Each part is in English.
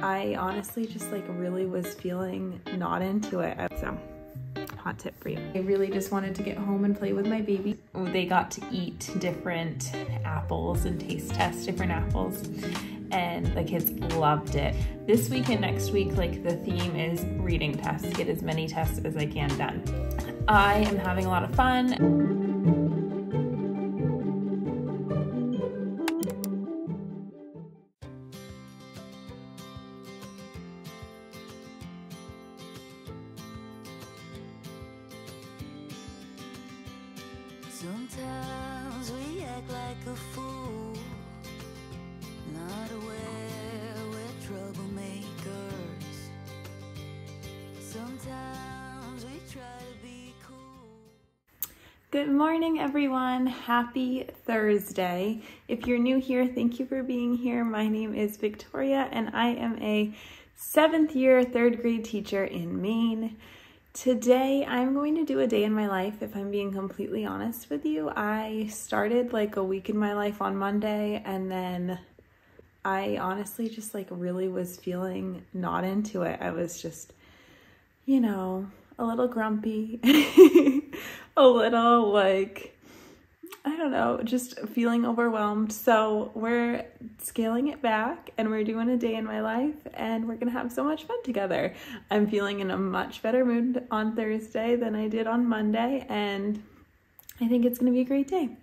I honestly just like really was feeling not into it. So, hot tip for you. I really just wanted to get home and play with my baby. They got to eat different apples and taste test different apples, and the kids loved it. This week and next week, like the theme is reading tests. Get as many tests as I can done. I am having a lot of fun. Sometimes we act like a fool, not aware we're troublemakers. Sometimes we try to be cool. Good morning, everyone. Happy Thursday. If you're new here, thank you for being here. My name is Victoria, and I am a 7th year 3rd grade teacher in Maine. Today, I'm going to do a day in my life, if I'm being completely honest with you. I started like a week in my life on Monday, and then I honestly just like really was feeling not into it. I was just, you know, a little grumpy, a little like, I don't know, just feeling overwhelmed. So we're scaling it back and we're doing a day in my life, and we're gonna have so much fun together. I'm feeling in a much better mood on Thursday than I did on Monday, and I think it's gonna be a great day.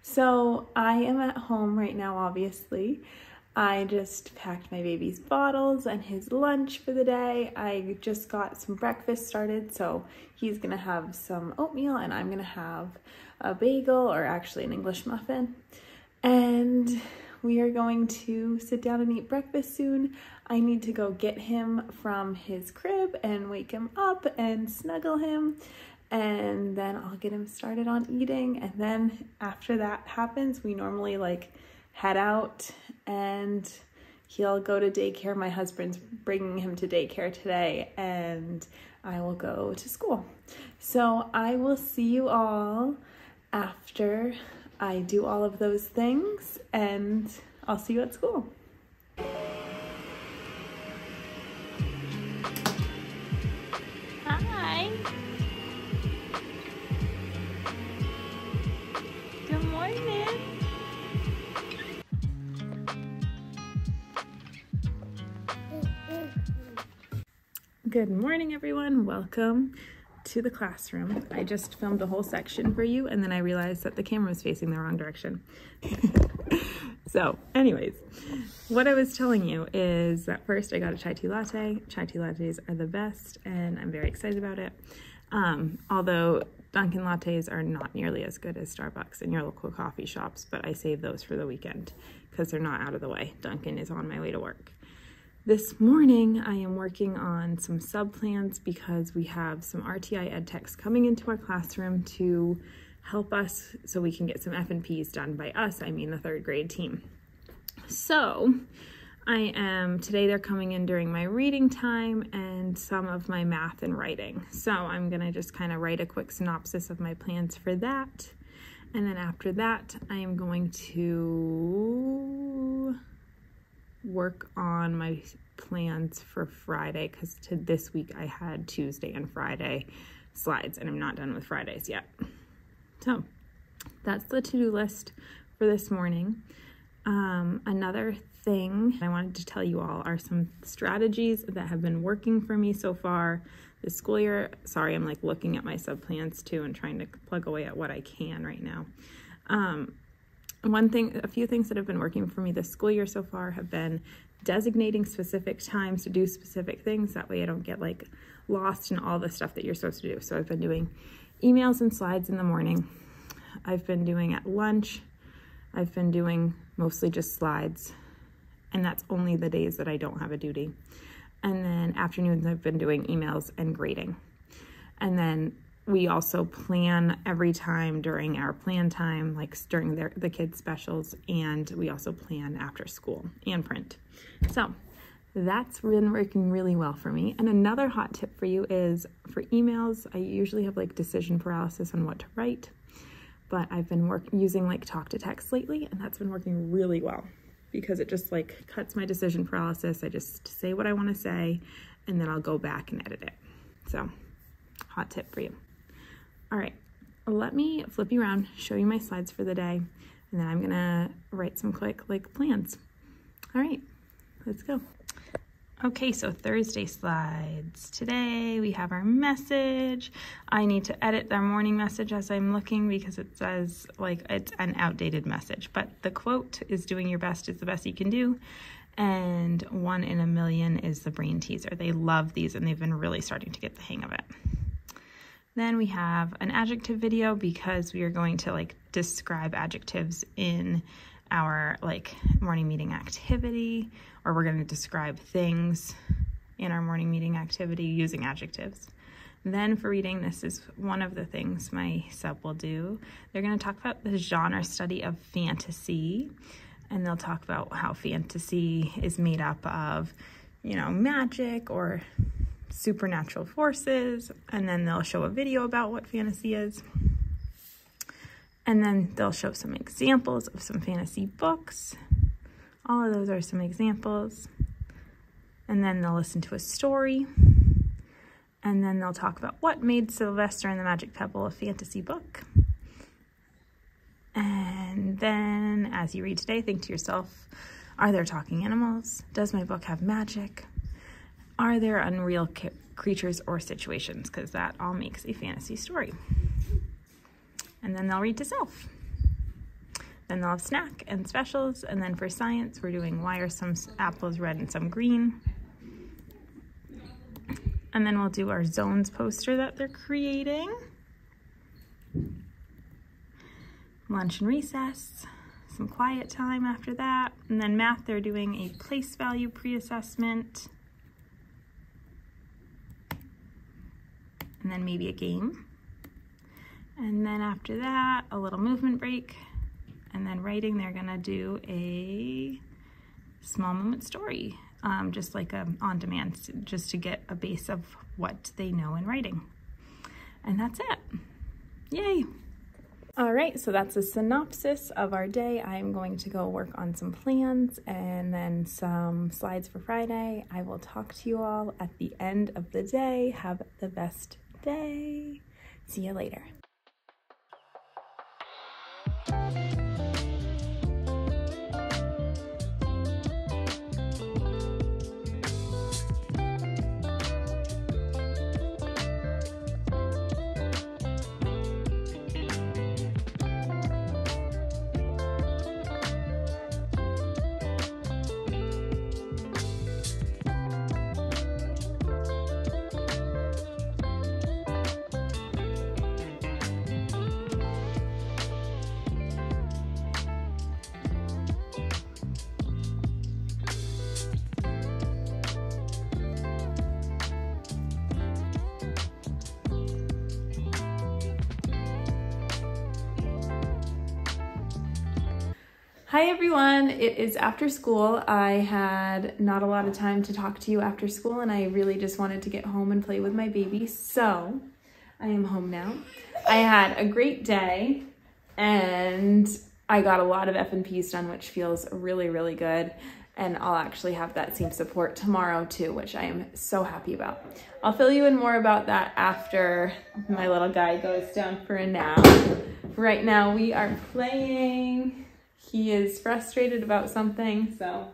So I am at home right now, obviously. I just packed my baby's bottles and his lunch for the day. I just got some breakfast started, so he's gonna have some oatmeal and I'm gonna have a bagel, or actually an English muffin. And we are going to sit down and eat breakfast soon. I need to go get him from his crib and wake him up and snuggle him. And then I'll get him started on eating. And then after that happens, we normally like head out and he'll go to daycare. My husband's bringing him to daycare today, and I will go to school. So I will see you all after I do all of those things, and I'll see you at school. Hi. Good morning. Good morning, everyone. Welcome to the classroom. I just filmed a whole section for you, and then I realized that the camera was facing the wrong direction. So anyways, what I was telling you is that first I got a chai tea latte. Chai tea lattes are the best, and I'm very excited about it. Although Dunkin' lattes are not nearly as good as Starbucks in your local coffee shops, but I save those for the weekend because they're not out of the way. Dunkin' is on my way to work. This morning, I am working on some sub-plans because we have some RTI ed techs coming into our classroom to help us so we can get some F&Ps done. By us, I mean the 3rd grade team. So today they're coming in during my reading time and some of my math and writing. So I'm gonna just kind of write a quick synopsis of my plans for that. And then after that, I am going to work on my plans for Friday, because this week I had Tuesday and Friday slides, and I'm not done with Fridays yet. So that's the to-do list for this morning. Another thing I wanted to tell you all are some strategies that have been working for me so far this school year. Sorry, I'm like looking at my sub plans too and trying to plug away at what I can right now. A few things that have been working for me this school year so far have been designating specific times to do specific things. That way I don't get like lost in all the stuff that you're supposed to do. So I've been doing emails and slides in the morning. I've been doing at lunch. I've been doing mostly just slides, and that's only the days that I don't have a duty. And then afternoons I've been doing emails and grading. And then we also plan every time during our plan time, like during the kids' specials, and we also plan after school and print. So that's been working really well for me. And another hot tip for you is for emails, I usually have like decision paralysis on what to write, but I've been using like talk to text lately, and that's been working really well because it just like cuts my decision paralysis. I just say what I want to say and then I'll go back and edit it. So hot tip for you. All right, let me flip you around, show you my slides for the day, and then I'm gonna write some quick like plans. All right, let's go. Okay, so Thursday slides. Today we have our message. I need to edit our morning message as I'm looking because it says like it's an outdated message, but the quote is doing your best is the best you can do. And 1 in a million is the brain teaser. They love these and they've been really starting to get the hang of it. Then we have an adjective video because we are going to like describe adjectives in our like morning meeting activity, or we're going to describe things in our morning meeting activity using adjectives. Then for reading, this is one of the things my sub will do. They're going to talk about the genre study of fantasy, and they'll talk about how fantasy is made up of, you know, magic or supernatural forces, and then they'll show a video about what fantasy is. And then they'll show some examples of some fantasy books. All of those are some examples. And then they'll listen to a story. And then they'll talk about what made Sylvester and the Magic Pebble a fantasy book. And then as you read today, think to yourself, are there talking animals? Does my book have magic? Are there unreal creatures or situations? Because that all makes a fantasy story. And then they'll read to self. Then they'll have snack and specials. And then for science, we're doing why are some apples red and some green. And then we'll do our zones poster that they're creating. Lunch and recess, some quiet time after that. And then math, they're doing a place value pre-assessment. And then maybe a game. And then after that, a little movement break. And then writing, they're gonna do a small moment story, just like a on-demand, just to get a base of what they know in writing. And that's it. Yay. All right, so that's a synopsis of our day. I'm going to go work on some plans and then some slides for Friday. I will talk to you all at the end of the day. Have the best day. See you later. Hi everyone, it is after school. I had not a lot of time to talk to you after school and I really just wanted to get home and play with my baby. So I am home now. I had a great day and I got a lot of F&Ps done, which feels really, really good. And I'll actually have that same support tomorrow too, which I am so happy about. I'll fill you in more about that after my little guy goes down for a nap. Right now we are playing. He is frustrated about something, so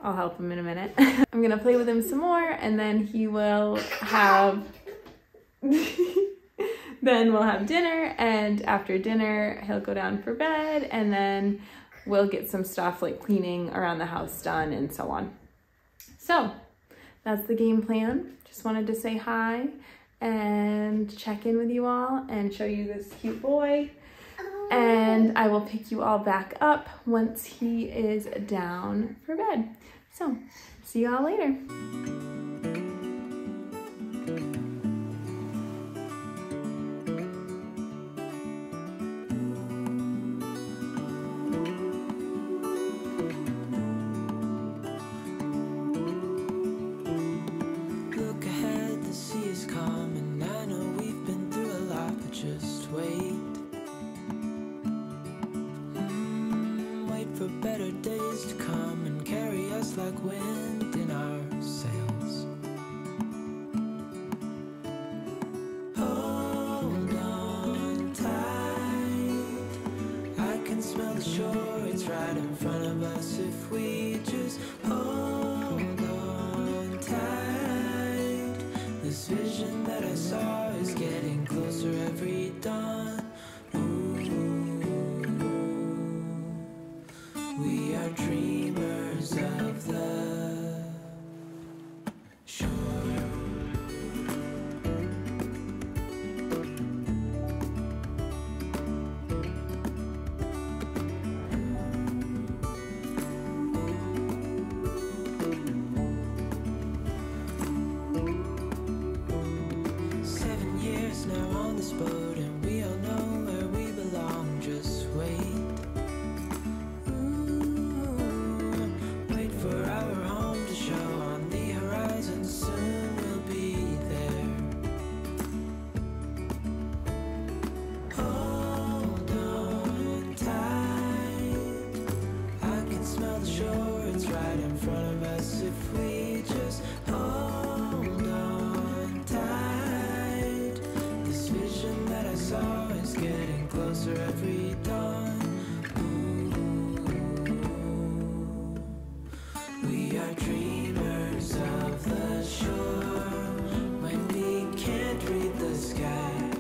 I'll help him in a minute. I'm gonna play with him some more and then he will have, then we'll have dinner, and after dinner he'll go down for bed, and then we'll get some stuff like cleaning around the house done and so on. So that's the game plan. Just wanted to say hi and check in with you all and show you this cute boy. And I will pick you all back up once he is down for bed. So, see you all later. Look ahead, the sea is calm, and I know we've been through a lot, but just wait. Wait for better days feels like wind in our sails. Hold on tight, I can smell the shore, it's right in front of us if we just hold on tight. This vision that I saw is getting closer every dawn. We are dreamers of the shore. 7 years now on this boat, and we all know where we belong. Just wait. For our home to show on the horizon, soon we'll be there. Hold on tight, I can smell the shore, it's right in front of us if we just hold on tight. This vision that I saw is getting closer every dawn. We are dreamers of the shore when we can't read the sky.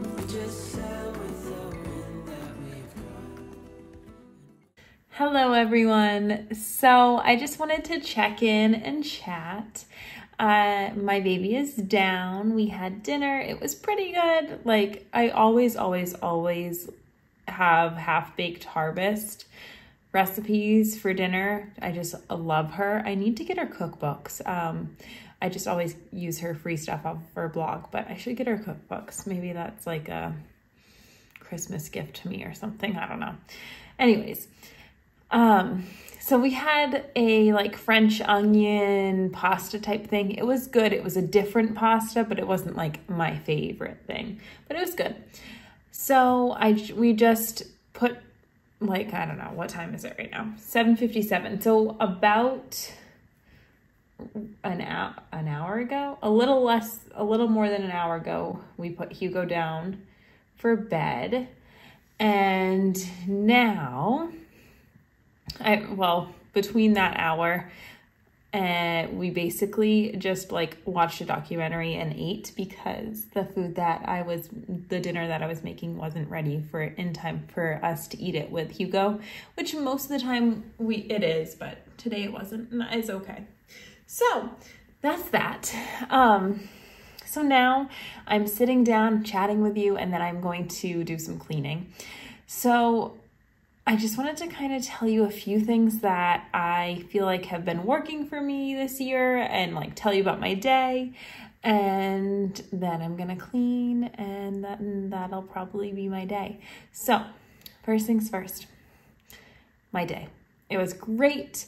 We just sail with the wind that we've got. Hello everyone. So I just wanted to check in and chat. My baby is down. We had dinner. It was pretty good. Like I always have half-baked harvest recipes for dinner. I just love her. I need to get her cookbooks. I just always use her free stuff off of her blog, but I should get her cookbooks. Maybe that's like a Christmas gift to me or something. I don't know. Anyways, so we had a like French onion pasta type thing. It was good. It was a different pasta, but it wasn't like my favorite thing, but it was good. So we just put like, I don't know, what time is it right now? 7:57. So about an hour ago, a little more than an hour ago, we put Hugo down for bed. And now, between that hour, we basically just like watched a documentary and ate because the dinner that I was making wasn't ready in time for us to eat it with Hugo, which most of the time it is, but today it wasn't, and that is okay. So that's that. So now I'm sitting down chatting with you, and then I'm going to do some cleaning. So I just wanted to kind of tell you a few things that I feel like have been working for me this year, and like tell you about my day, and then I'm gonna clean, and that'll probably be my day. So first things first, my day. It was great.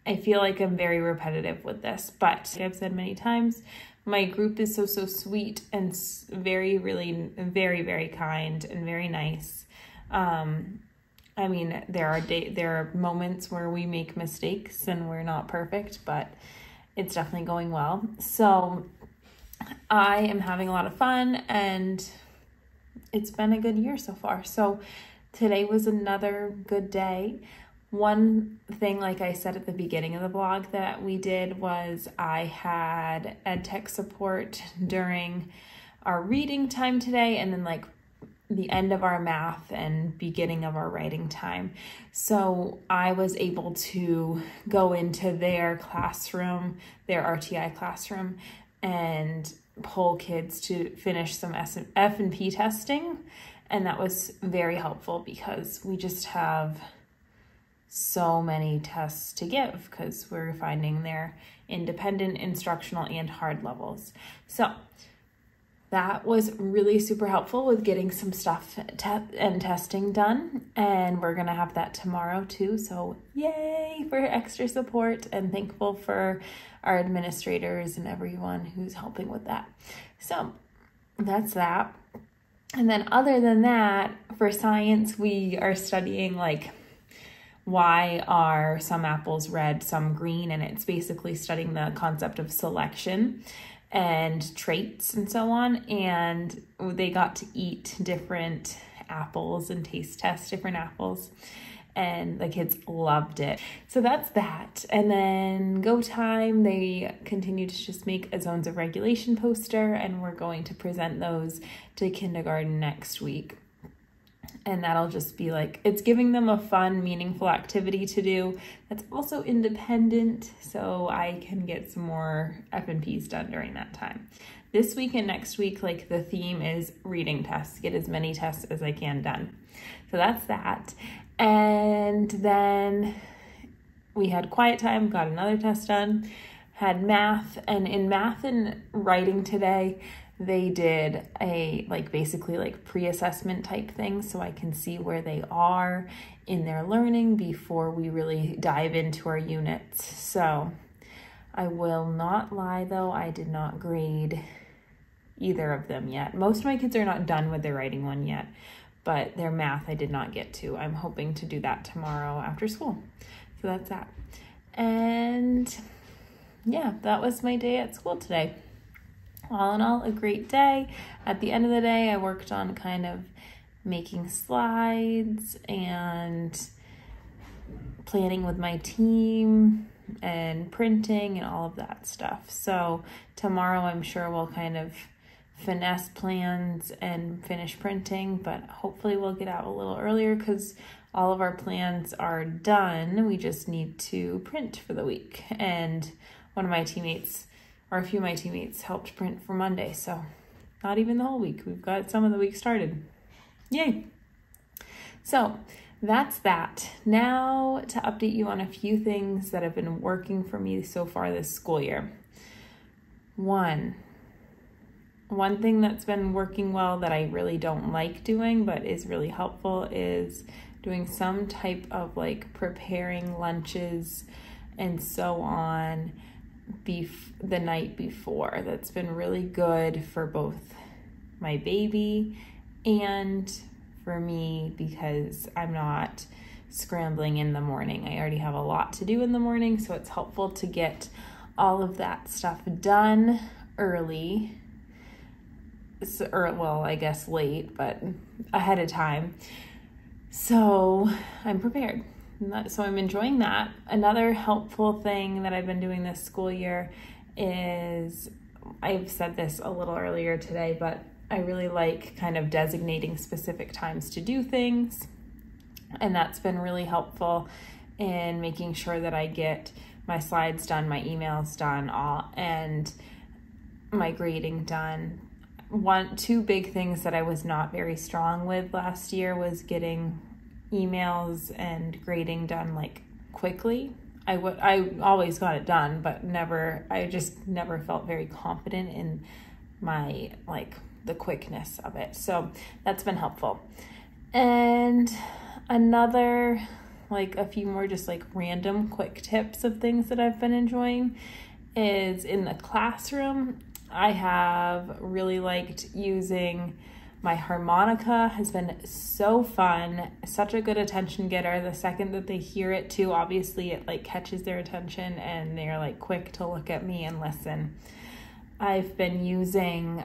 I feel like I'm very repetitive with this, but I've said many times, my group is so sweet and very very kind and very nice. I mean, there are moments where we make mistakes and we're not perfect, but it's definitely going well. So I am having a lot of fun, and it's been a good year so far. So today was another good day. One thing, like I said at the beginning of the blog, that we did was I had ed tech support during our reading time today, and then like the end of our math and beginning of our writing time. So I was able to go into their classroom, their RTI classroom, and pull kids to finish some F&P testing. And that was very helpful because we just have so many tests to give because we're finding their independent, instructional, and hard levels. So that was really super helpful with getting some stuff and testing done. And we're going to have that tomorrow too. So yay for extra support, and thankful for our administrators and everyone who's helping with that. So that's that. And then other than that, for science, we are studying like why are some apples red, some green, and it's basically studying the concept of selection and traits and so on. And they got to eat different apples and taste test different apples, and the kids loved it. So that's that. And then go time, they continue to just make a zones of regulation poster, and we're going to present those to kindergarten next week. And that'll just be like, it's giving them a fun, meaningful activity to do that's also independent, so I can get some more F&Ps done during that time. This week and next week, like, the theme is reading tests, get as many tests as I can done. So that's that. And then we had quiet time, got another test done, had math, and in math and writing today, they did a basically pre-assessment type thing, so I can see where they are in their learning before we really dive into our units. So I will not lie though, I did not grade either of them yet. Most of my kids are not done with their writing one yet, but their math I did not get to. I'm hoping to do that tomorrow after school. So that's that. And yeah, that was my day at school today. All in all, a great day. At the end of the day, I worked on kind of making slides and planning with my team and printing and all of that stuff. So tomorrow I'm sure we'll kind of finesse plans and finish printing, but hopefully we'll get out a little earlier because all of our plans are done. We just need to print for the week. And one of my teammates, or a few of my teammates, helped print for Monday, so not even the whole week. We've got some of the week started. Yay! So that's that. Now to update you on a few things that have been working for me so far this school year. One thing that's been working well that I really don't like doing but is really helpful is doing some type of preparing lunches and so on the night before. That's been really good for both my baby and for me because I'm not scrambling in the morning. I already have a lot to do in the morning, so it's helpful to get all of that stuff done early. Or, well, I guess late, but ahead of time. So I'm prepared. So I'm enjoying that. Another helpful thing that I've been doing this school year is, I've said this a little earlier today, but I really like kind of designating specific times to do things. And that's been really helpful in making sure that I get my slides done, my emails done, and my grading done. Two big things that I was not very strong with last year was getting emails and grading done quickly. I always got it done, but I just never felt very confident in my the quickness of it. So that's been helpful. And another a few more just random quick tips of things that I've been enjoying is in the classroom. I have really liked using my harmonica. Has been so fun, such a good attention getter. The second that they hear it too, obviously it catches their attention and they're quick to look at me and listen. I've been using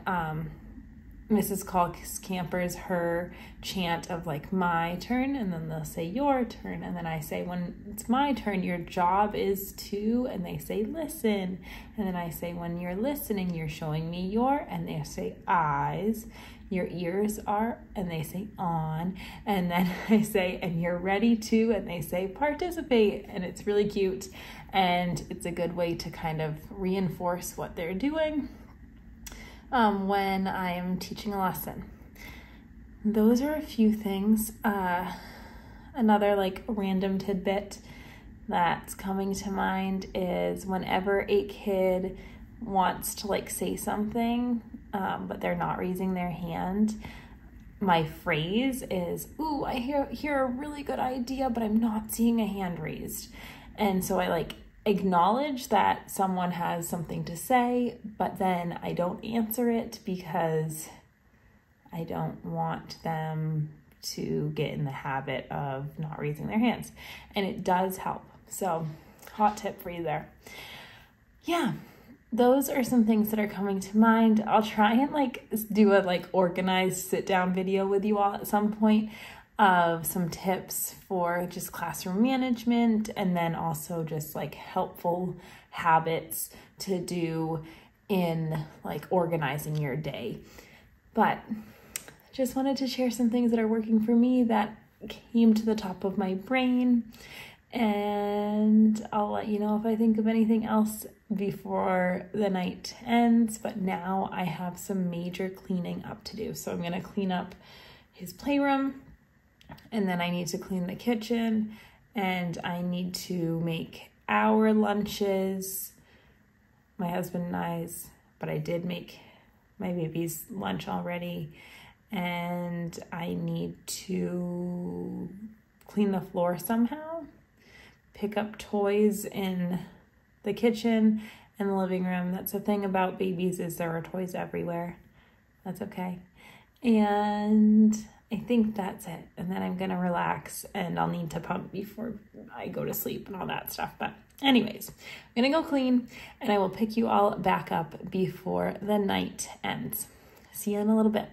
Mrs. Camper's her chant of my turn, and then they'll say your turn, and then I say when it's my turn, your job is to, and they say listen, and then I say when you're listening, you're showing me your, and they say eyes, your ears are, and they say on, and then I say and you're ready to, and they say participate, and it's really cute, and it's a good way to kind of reinforce what they're doing when I am teaching a lesson. Those are a few things. Another random tidbit that's coming to mind is whenever a kid wants to say something, but they're not raising their hand, my phrase is, ooh, I hear a really good idea, but I'm not seeing a hand raised. And so I acknowledge that someone has something to say, but then I don't answer it because I don't want them to get in the habit of not raising their hands. And it does help. So hot tip for you there. Yeah, those are some things that are coming to mind. I'll try and like do a like organized sit down video with you all at some point of some tips for just classroom management, and then also just like helpful habits to do in like organizing your day. But just wanted to share some things that are working for me that came to the top of my brain, and I'll let you know if I think of anything else before the night ends. But now I have some major cleaning up to do. So I'm going to clean up his playroom, and then I need to clean the kitchen, and I need to make our lunches, my husband and I's, but I did make my baby's lunch already, and I need to clean the floor somehow, pick up toys in the kitchen and the living room. That's the thing about babies, is there are toys everywhere. That's okay. And I think that's it. And then I'm gonna relax, and I'll need to pump before I go to sleep and all that stuff. But anyways, I'm gonna go clean, and I will pick you all back up before the night ends. See you in a little bit.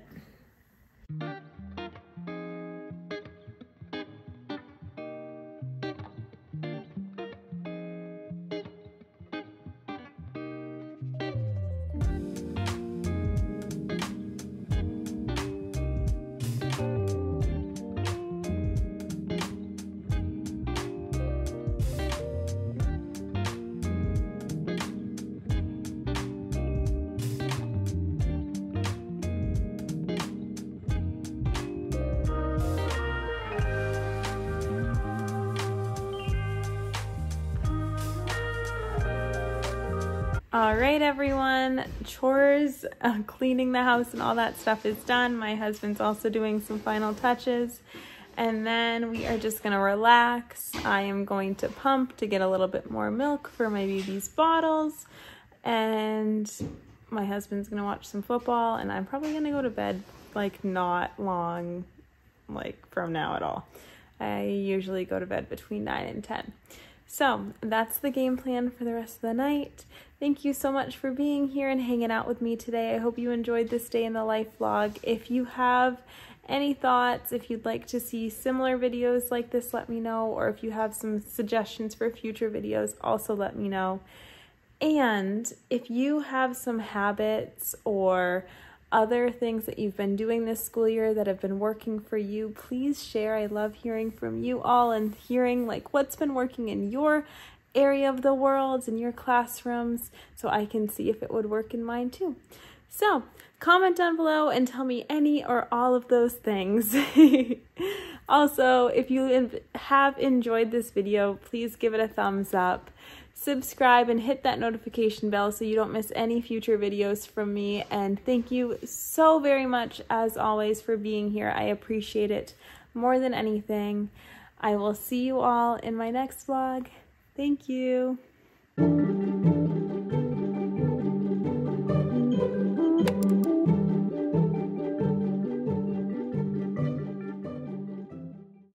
All right, everyone, chores, cleaning the house and all that stuff is done. My husband's also doing some final touches, and then we are just gonna relax. I am going to pump to get a little bit more milk for my baby's bottles, and my husband's gonna watch some football, and I'm probably gonna go to bed like not long like from now at all. I usually go to bed between 9 and 10. So that's the game plan for the rest of the night. Thank you so much for being here and hanging out with me today. I hope you enjoyed this day in the life vlog. If you have any thoughts, if you'd like to see similar videos like this, let me know. Or if you have some suggestions for future videos, also let me know. And if you have some habits or other things that you've been doing this school year that have been working for you, please share. I love hearing from you all and hearing like what's been working in your area of the world, in your classrooms, so I can see if it would work in mine too. So comment down below and tell me any or all of those things. Also, if you have enjoyed this video, please give it a thumbs up. Subscribe and hit that notification bell so you don't miss any future videos from me. And thank you so very much, as always, for being here. I appreciate it more than anything. I will see you all in my next vlog. Thank you.